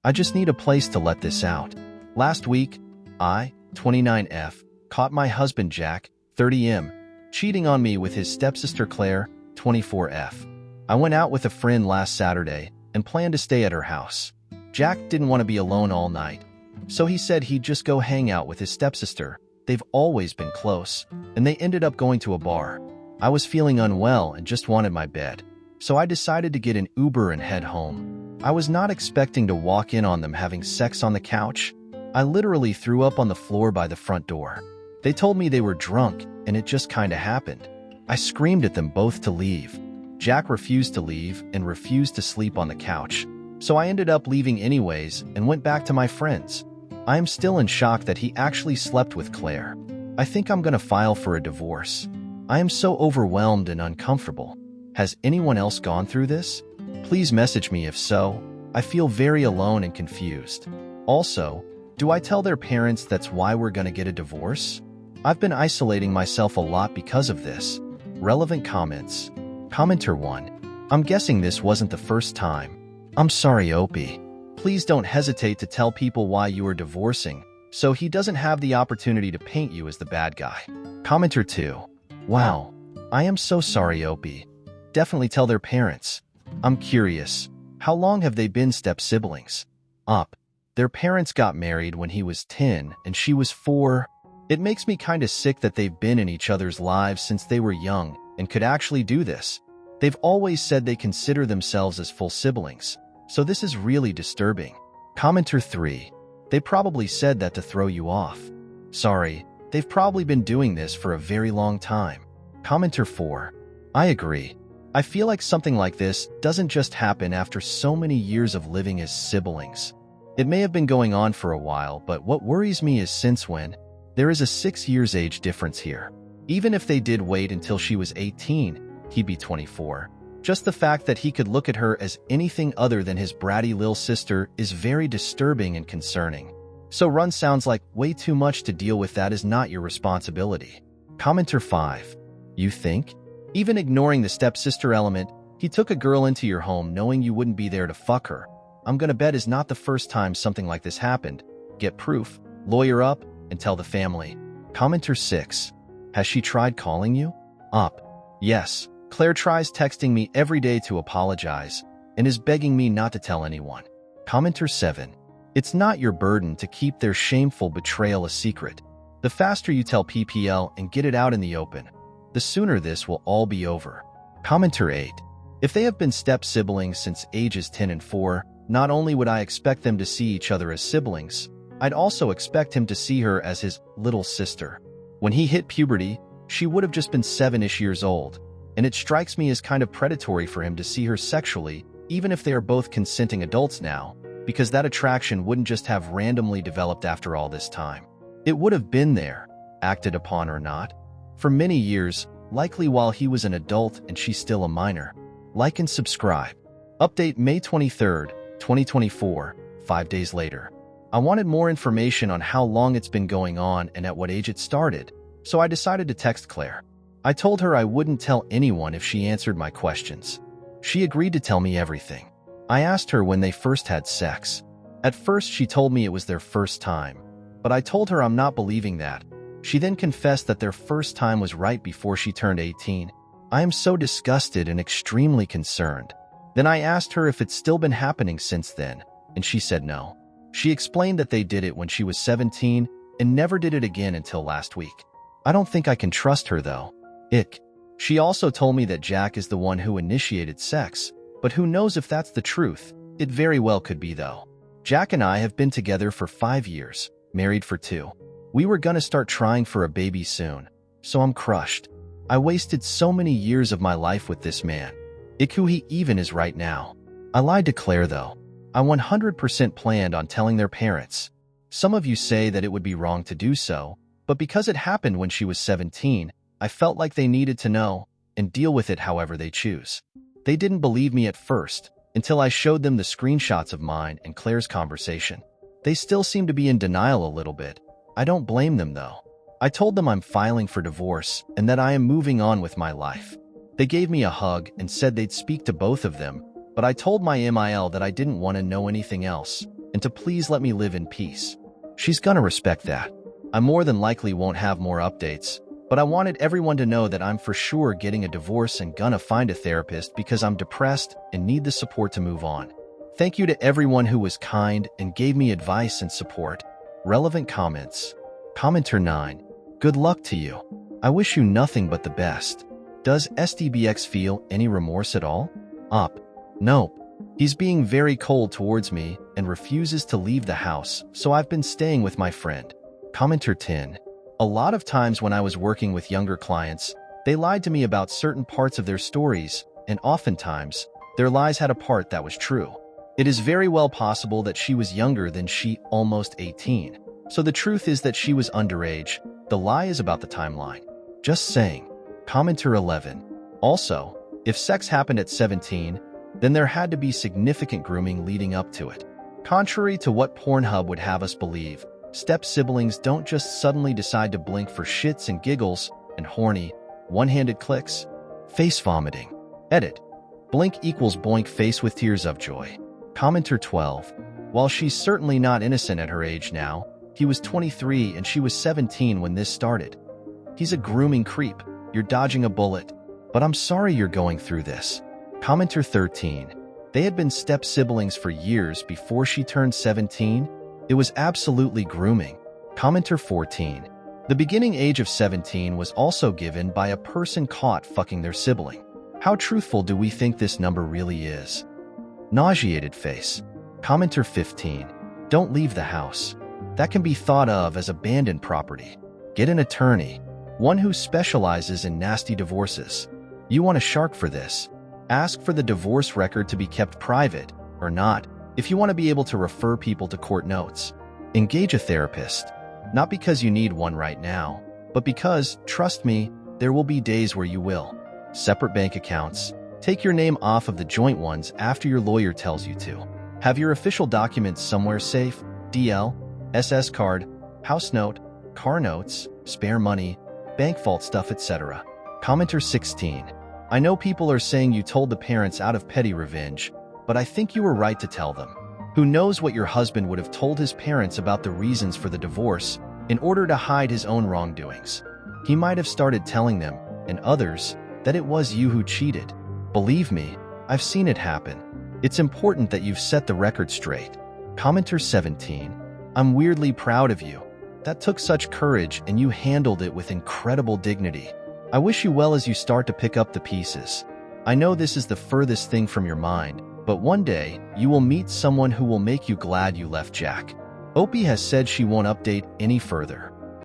I just need a place to let this out. Last week, I, 29F, caught my husband Jack, 30M, cheating on me with his stepsister Claire, 24F. I went out with a friend last Saturday and planned to stay at her house. Jack didn't want to be alone all night, so he said he'd just go hang out with his stepsister. They've always been close, and they ended up going to a bar. I was feeling unwell and just wanted my bed, so I decided to get an Uber and head home. I was not expecting to walk in on them having sex on the couch. I literally threw up on the floor by the front door. They told me they were drunk, and it just kinda happened. I screamed at them both to leave. Jack refused to leave and refused to sleep on the couch, so I ended up leaving anyways and went back to my friends. I am still in shock that he actually slept with Claire. I think I'm gonna file for a divorce. I am so overwhelmed and uncomfortable. Has anyone else gone through this? Please message me if so. I feel very alone and confused. Also, do I tell their parents that's why we're gonna get a divorce? I've been isolating myself a lot because of this. Relevant comments. Commenter 1. I'm guessing this wasn't the first time. I'm sorry, Opie. Please don't hesitate to tell people why you are divorcing, so he doesn't have the opportunity to paint you as the bad guy. Commenter 2. Wow. I am so sorry, Opie. Definitely tell their parents. I'm curious. How long have they been step-siblings? Their parents got married when he was 10 and she was 4. It makes me kinda sick that they've been in each other's lives since they were young and could actually do this. They've always said they consider themselves as full siblings, so this is really disturbing. Commenter 3. They probably said that to throw you off. Sorry, they've probably been doing this for a very long time. Commenter 4. I agree. I feel like something like this doesn't just happen after so many years of living as siblings. It may have been going on for a while, but what worries me is since when? There is a 6 years age difference here. Even if they did wait until she was 18, he'd be 24. Just the fact that he could look at her as anything other than his bratty lil sister is very disturbing and concerning. So run sounds like way too much to deal with. That is not your responsibility. Commenter 5. You think? Even ignoring the stepsister element, he took a girl into your home knowing you wouldn't be there to fuck her. I'm gonna bet is not the first time something like this happened. Get proof, lawyer up, and tell the family. Commenter 6. Has she tried calling you? Yes. Claire tries texting me every day to apologize and is begging me not to tell anyone. Commenter 7. It's not your burden to keep their shameful betrayal a secret. The faster you tell PPL and get it out in the open, the sooner this will all be over. Commenter 8. If they have been step-siblings since ages 10 and 4, not only would I expect them to see each other as siblings, I'd also expect him to see her as his little sister. When he hit puberty, she would have just been 7-ish years old, and it strikes me as kind of predatory for him to see her sexually, even if they are both consenting adults now, because that attraction wouldn't just have randomly developed after all this time. It would have been there, acted upon or not, for many years, likely while he was an adult and she's still a minor. Like and subscribe. Update May 23rd, 2024, 5 days later. I wanted more information on how long it's been going on and at what age it started, so I decided to text Claire. I told her I wouldn't tell anyone if she answered my questions. She agreed to tell me everything. I asked her when they first had sex. At first, she told me it was their first time, but I told her I'm not believing that. She then confessed that their first time was right before she turned 18. I am so disgusted and extremely concerned. Then I asked her if it's still been happening since then, and she said no. She explained that they did it when she was 17 and never did it again until last week. I don't think I can trust her though. Ick. She also told me that Jack is the one who initiated sex, but who knows if that's the truth. It very well could be though. Jack and I have been together for 5 years, married for 2. We were gonna start trying for a baby soon, so I'm crushed. I wasted so many years of my life with this man. Ick who he even is right now. I lied to Claire though. I 100% planned on telling their parents. Some of you say that it would be wrong to do so, but because it happened when she was 17, I felt like they needed to know and deal with it however they choose. They didn't believe me at first, until I showed them the screenshots of mine and Claire's conversation. They still seem to be in denial a little bit. I don't blame them though. I told them I'm filing for divorce and that I am moving on with my life. They gave me a hug and said they'd speak to both of them, but I told my MIL that I didn't want to know anything else. and to please let me live in peace. She's gonna respect that. I more than likely won't have more updates, but I wanted everyone to know that I'm for sure getting a divorce and gonna find a therapist because I'm depressed and need the support to move on. Thank you to everyone who was kind and gave me advice and support. Relevant comments. Commenter 9. Good luck to you. I wish you nothing but the best. Does SDBX feel any remorse at all? Up. Nope. He's being very cold towards me and refuses to leave the house, so I've been staying with my friend. Commenter 10. A lot of times when I was working with younger clients, they lied to me about certain parts of their stories, and oftentimes, their lies had a part that was true. It is very well possible that she was younger than she, almost 18. So the truth is that she was underage. The lie is about the timeline. Just saying. Commenter 11. Also, if sex happened at 17, then there had to be significant grooming leading up to it. Contrary to what Pornhub would have us believe, step-siblings don't just suddenly decide to blink for shits and giggles and horny, one-handed clicks. Face vomiting. Edit. Blink equals boink face with tears of joy. Commenter 12. While she's certainly not innocent at her age now, he was 23 and she was 17 when this started. He's a grooming creep. You're dodging a bullet. But I'm sorry you're going through this. Commenter 13. They had been step-siblings for years before she turned 17. It was absolutely grooming. Commenter 14. The beginning age of 17 was also given by a person caught fucking their sibling. How truthful do we think this number really is? Nauseated face. Commenter 15. Don't leave the house. That can be thought of as abandoned property. Get an attorney, one who specializes in nasty divorces. You want a shark for this. Ask for the divorce record to be kept private, or not, if you want to be able to refer people to court notes. Engage a therapist, not because you need one right now, but because, trust me, there will be days where you will. Separate bank accounts. Take your name off of the joint ones after your lawyer tells you to. Have your official documents somewhere safe, DL, SS card, house note, car notes, spare money, bank vault stuff, etc. Commenter 16. I know people are saying you told the parents out of petty revenge, but I think you were right to tell them. Who knows what your husband would have told his parents about the reasons for the divorce in order to hide his own wrongdoings. He might have started telling them, and others, that it was you who cheated. Believe me, I've seen it happen. It's important that you've set the record straight. Commenter 17. I'm weirdly proud of you. That took such courage and you handled it with incredible dignity. I wish you well as you start to pick up the pieces. I know this is the furthest thing from your mind, but one day, you will meet someone who will make you glad you left Jack. Opie has said she won't update any further.